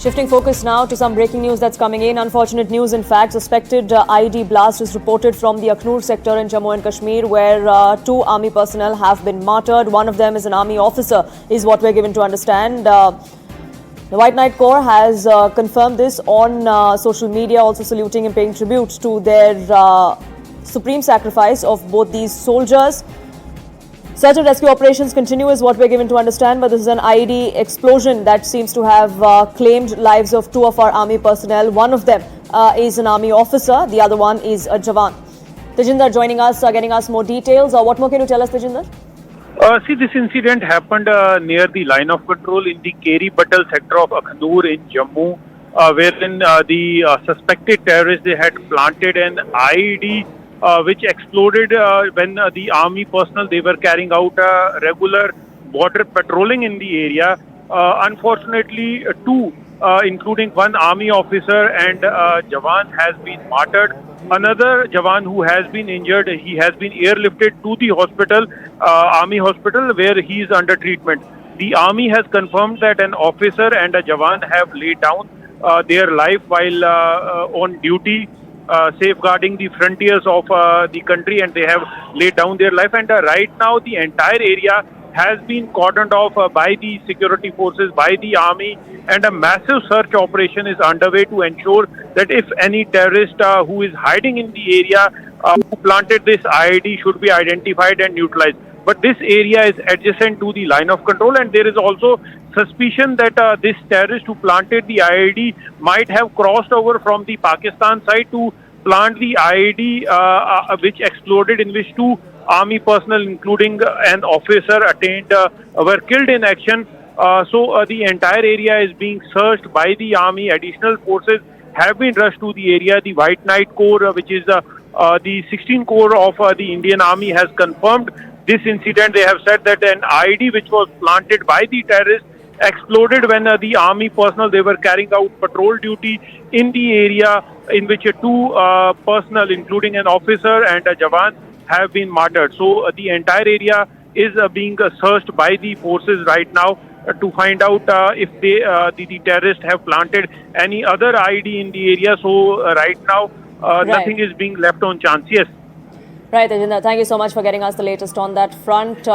Shifting focus now to some breaking news that's coming in. Unfortunate news, in fact. Suspected IED blast is reported from the Akhnur sector in Jammu and Kashmir, where two army personnel have been martyred. One of them is an army officer, is what we're given to understand. The White Knight Corps has confirmed this on social media, also saluting and paying tribute to their supreme sacrifice of both these soldiers. Search and rescue operations continue is what we're given to understand, but this is an IED explosion that seems to have claimed lives of two of our army personnel. One of them is an army officer, the other one is a Jawan. Tejinder joining us, getting us more details. What more can you tell us, Tejinder? See, this incident happened near the line of control in the Keri Batal sector of Akhnur in Jammu, wherein the suspected terrorists, they had planted an IED which exploded when the army personnel, they were carrying out regular border patrolling in the area. Unfortunately, two, including one army officer and Jawan, has been martyred. Another Jawan who has been injured, he has been airlifted to the hospital, army hospital, where he is under treatment. The army has confirmed that an officer and a Jawan have laid down their life while on duty, safeguarding the frontiers of the country, and they have laid down their life. And right now the entire area has been cordoned off by the security forces, by the army, and a massive search operation is underway to ensure that if any terrorist who is hiding in the area who planted this IED should be identified and neutralized. But this area is adjacent to the line of control, and there is also suspicion that this terrorist who planted the IED might have crossed over from the Pakistan side to plant the IED which exploded, in which two army personnel, including an officer, were killed in action. So the entire area is being searched by the army. Additional forces have been rushed to the area. The White Knight Corps, which is the 16th Corps of the Indian Army, has confirmed this incident. They have said that an IED which was planted by the terrorists exploded when the army personnel, they were carrying out patrol duty in the area, in which two personnel, including an officer and a Jawan, have been martyred. So the entire area is being searched by the forces right now to find out if the terrorists have planted any other IED in the area. So right now nothing is being left on chance. Yes. Right, Tejinder. Thank you so much for getting us the latest on that front.